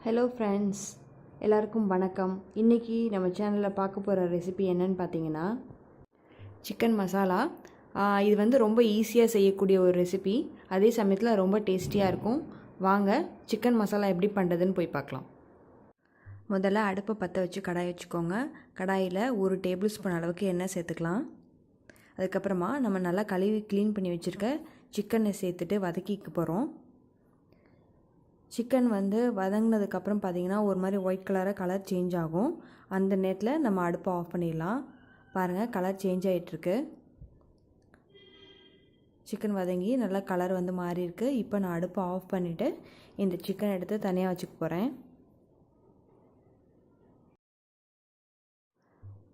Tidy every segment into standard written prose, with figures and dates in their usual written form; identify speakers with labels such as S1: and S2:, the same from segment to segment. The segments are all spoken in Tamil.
S1: ஹலோ ஃப்ரெண்ட்ஸ், எல்லாருக்கும் வணக்கம். இன்றைக்கி நம்ம சேனலில் பார்க்க போகிற ரெசிபி என்னன்னு பார்த்தீங்கன்னா சிக்கன் மசாலா. இது ரொம்ப ஈஸியாக செய்யக்கூடிய ஒரு ரெசிபி, அதே சமயத்தில் ரொம்ப டேஸ்டியாக இருக்கும். வாங்க சிக்கன் மசாலா எப்படி பண்ணுறதுன்னு போய் பார்க்கலாம். முதல்ல அடுப்பை பற்ற வச்சு கடாய் வச்சுக்கோங்க. கடாயில் 1 டேபிள் ஸ்பூன் அளவுக்கு எண்ணெய் சேர்த்துக்கலாம். அதுக்கப்புறமா நம்ம நல்லா கழுவி க்ளீன் பண்ணி வச்சுருக்க சிக்கனை சேர்த்துட்டு வதக்கிக்க போகிறோம். சிக்கன் வதங்கினதுக்கப்புறம் பார்த்திங்கன்னா ஒரு மாதிரி ஒயிட் கலர் சேஞ்ச் ஆகும். அந்த நேரத்தில் நம்ம அடுப்பை ஆஃப் பண்ணிடலாம். பாருங்கள், கலர் சேஞ்ச் ஆகிட்டுருக்கு. சிக்கன் வதங்கி நல்லா கலர் மாறி இருக்கு. இப்போ நான் அடுப்பை ஆஃப் பண்ணிவிட்டு இந்த சிக்கன் எடுத்து தனியாக வச்சுக்க போகிறேன்.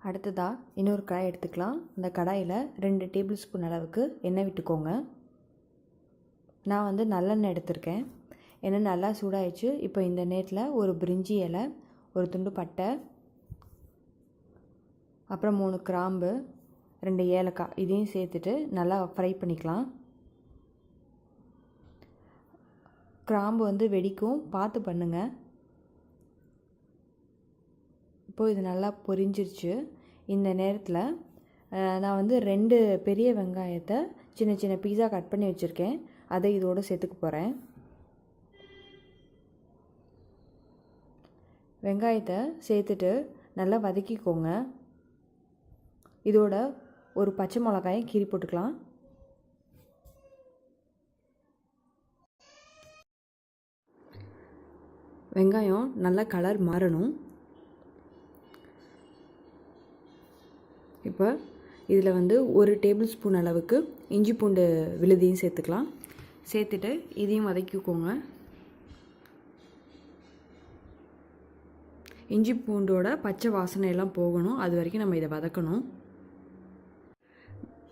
S1: அடுத்ததாக இன்னொரு கடாய் எடுத்துக்கலாம். இந்த கடாயில் 2 டேபிள் ஸ்பூன் அளவுக்கு எண்ணெய் விட்டுக்கோங்க. நான் நல்லெண்ணெய் எடுத்திருக்கேன். எண்ணெய் நல்லா சூடாயிடுச்சு. இப்போ இந்த நேரத்தில் ஒரு பிரிஞ்சி இலை, ஒரு துண்டு பட்டை, அப்புறம் 3 கிராம்பு, 2 ஏலக்காய் இதையும் சேர்த்துட்டு நல்லா ஃப்ரை பண்ணிக்கலாம். கிராம்பு வெடிக்கும், பார்த்து பண்ணுங்கள். இப்போது இது நல்லா பொரிஞ்சிருச்சு. இந்த நேரத்தில் நான் 2 பெரிய வெங்காயத்தை சின்ன சின்ன பீஸாக கட் பண்ணி வச்சுருக்கேன். அதை இதோடு சேர்த்துக்க போகிறேன். வெங்காயத்தை சேர்த்துட்டு நல்லா வதக்கிக்கோங்க. இதோட ஒரு பச்சை மிளகாயை கீறி போட்டுக்கலாம். வெங்காயம் நல்லா கலர் மாறணும். இப்போ இதில் 1 டேபிள் ஸ்பூன் அளவுக்கு இஞ்சி பூண்டு விழுதியும் சேர்த்துக்கலாம். சேர்த்துட்டு இதையும் வதக்கிக்கோங்க. இஞ்சி பூண்டோட பச்சை வாசனை எல்லாம் போகணும், அது வரைக்கும் நம்ம இதை வதக்கணும்.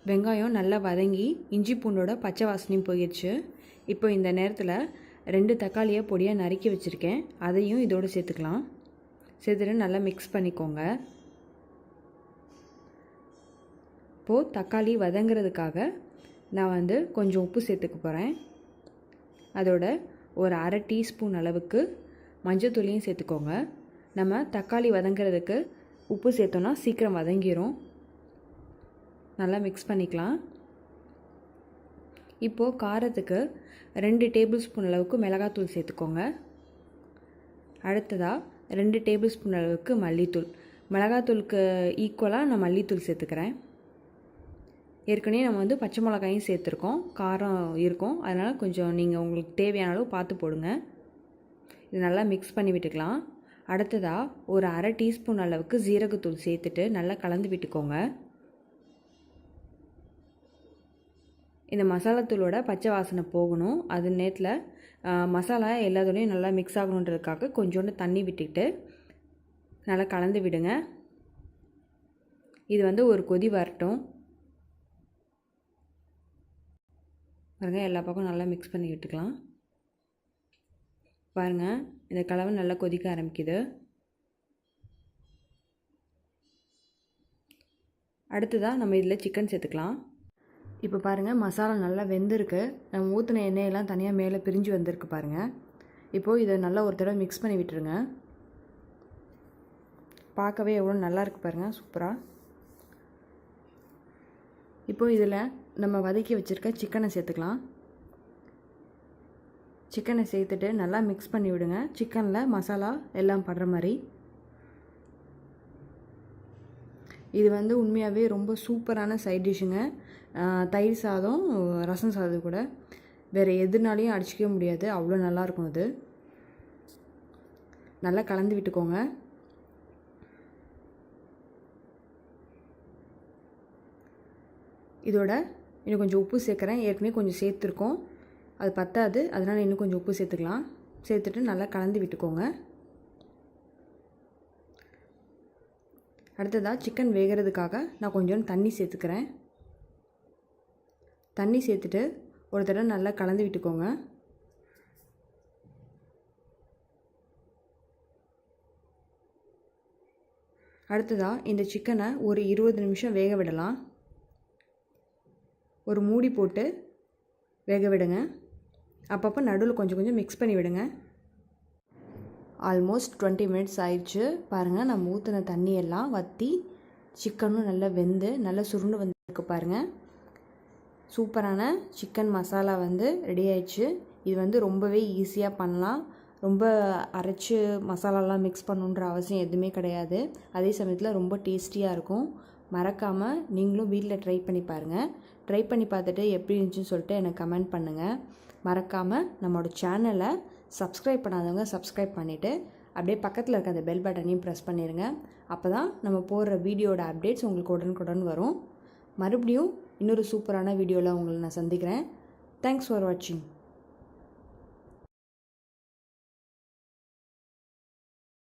S1: வெங்காயம் நல்லா வதங்கி இஞ்சி பூண்டோட பச்சை வாசனையும் போயிடுச்சு. இப்போ இந்த நேரத்தில் 2 தக்காளியை பொடியாக நறுக்கி வச்சுருக்கேன். அதையும் இதோடு சேர்த்துக்கலாம். சேர்த்துட்டு நல்லா மிக்ஸ் பண்ணிக்கோங்க. இப்போது தக்காளி வதங்கிறதுக்காக நான் கொஞ்சம் உப்பு சேர்த்துக்க போகிறேன். அதோட ஒரு 1/2 டீஸ்பூன் அளவுக்கு மஞ்சள் தூளையும் சேர்த்துக்கோங்க. நம்ம தக்காளி வதங்கிறதுக்கு உப்பு சேர்த்தோன்னா சீக்கிரம் வதங்கிடும். நல்லா மிக்ஸ் பண்ணிக்கலாம். இப்போது காரத்துக்கு 2 டேபிள் ஸ்பூன் அளவுக்கு மிளகாத்தூள் சேர்த்துக்கோங்க. அடுத்ததாக 2 டேபிள் ஸ்பூன் அளவுக்கு மல்லித்தூள். மிளகாத்தூளுக்கு ஈக்குவலாக நான் மல்லித்தூள் சேர்த்துக்கிறேன். ஏற்கனவே நம்ம பச்சை மிளகாயும் சேர்த்துருக்கோம், காரம் இருக்கும். அதனால் கொஞ்சம் நீங்கள் உங்களுக்கு தேவையான அளவு பார்த்து போடுங்க. இது நல்லா மிக்ஸ் பண்ணி விட்டுக்கலாம். அடுத்ததாக ஒரு 1/2 டீஸ்பூன் அளவுக்கு ஜீரகத்தூள் சேர்த்துட்டு நல்லா கலந்து விட்டுக்கோங்க. இந்த மசாலாத்தூளோட பச்சை வாசனை போகணும். அது நேரத்தில் மசாலா எல்லாத்தோடையும் நல்லா மிக்ஸ் ஆகணுன்றதுக்காக கொஞ்சோண்டு தண்ணி விட்டுட்டு நல்லா கலந்து விடுங்க. இது ஒரு கொதி வரட்டும். பாருங்கள், எல்லா பக்கம் நல்லா மிக்ஸ் பண்ணி விட்டுக்கலாம். பாருங்கள், இந்த கலவை நல்லா கொதிக்க ஆரம்பிக்குது. அடுத்ததாக நம்ம இதில் சிக்கன் சேர்த்துக்கலாம். இப்போ பாருங்கள், மசாலா நல்லா வெந்திருக்கு. நம்ம ஊற்றின எண்ணெயெல்லாம் தனியாக மேலே பிரிஞ்சு வந்திருக்கு பாருங்கள். இப்போது இதை நல்லா ஒரு தடவை மிக்ஸ் பண்ணி விட்டுருங்க. பார்க்கவே எவ்வளோ நல்லா இருக்குது பாருங்கள், சூப்பராக. இப்போது இதில் நம்ம வதக்கி வச்சுருக்க சிக்கனை சேர்த்துக்கலாம். சிக்கனை சேர்த்துட்டு நல்லா மிக்ஸ் பண்ணி விடுங்க. சிக்கனில் மசாலா எல்லாம் படுற மாதிரி. இது உண்மையாகவே ரொம்ப சூப்பரான சைட் டிஷ்ஷுங்க. தயிர் சாதம், ரசம் சாதம் கூட வேறு எதுனாலையும் அடிச்சிக்கவே முடியாது, அவ்வளோ நல்லாயிருக்கும். அது நல்லா கலந்து விட்டுக்கோங்க. இதோட இன்னும் கொஞ்சம் உப்பு சேர்க்குறேன். ஏற்கனவே கொஞ்சம் சேர்த்துருக்கோம், அது பத்தாது. அதனால் இன்னும் கொஞ்சம் உப்பு சேர்த்துக்கலாம். சேர்த்துட்டு நல்லா கலந்து விட்டுக்கோங்க. அடுத்ததாக சிக்கன் வேகிறதுக்காக நான் கொஞ்சம் தண்ணி சேர்த்துக்கிறேன். தண்ணி சேர்த்துட்டு ஒரு தடவை நல்லா கலந்து விட்டுக்கோங்க. அடுத்ததாக இந்த சிக்கனை ஒரு 20 நிமிஷம் வேக விடலாம். ஒரு மூடி போட்டு வேக விடுங்க. அப்பப்போ நடுவில் கொஞ்சம் கொஞ்சம் மிக்ஸ் பண்ணி விடுங்க. ஆல்மோஸ்ட் 20 மினிட்ஸ் ஆயிடுச்சு. பாருங்கள், நம்ம ஊற்றின தண்ணியெல்லாம் வற்றி சிக்கனும் நல்லா வெந்து நல்லா சுருண்டு வந்துருக்கு பாருங்கள். சூப்பரான சிக்கன் மசாலா வந்து ரெடி ஆயிடுச்சு. இது ரொம்பவே ஈஸியாக பண்ணலாம். ரொம்ப அரைச்சி மசாலாலாம் மிக்ஸ் பண்ணுன்ற அவசியம் எதுவுமே கிடையாது. அதே சமயத்தில் ரொம்ப டேஸ்டியாக இருக்கும். மறக்காமல் நீங்களும் வீட்டில் ட்ரை பண்ணி பாருங்கள். ட்ரை பண்ணி பார்த்துட்டு எப்படி இருந்துச்சுன்னு சொல்லிட்டு எனக்கு கமெண்ட் பண்ணுங்கள். மறக்காமல் நம்மளோட சேனலை சப்ஸ்கிரைப் பண்ணாதவங்க சப்ஸ்கிரைப் பண்ணிவிட்டு அப்படியே பக்கத்தில் இருக்க அந்த பெல் பட்டனையும் ப்ரெஸ் பண்ணிடுங்க. அப்போ தான் நம்ம போடுற வீடியோட அப்டேட்ஸ் உங்களுக்கு உடனுக்குடன் வரும். மறுபடியும் இன்னொரு சூப்பரான வீடியோவில் உங்களை நான் சந்திக்கிறேன். தேங்க்ஸ் ஃபார் வாட்சிங்.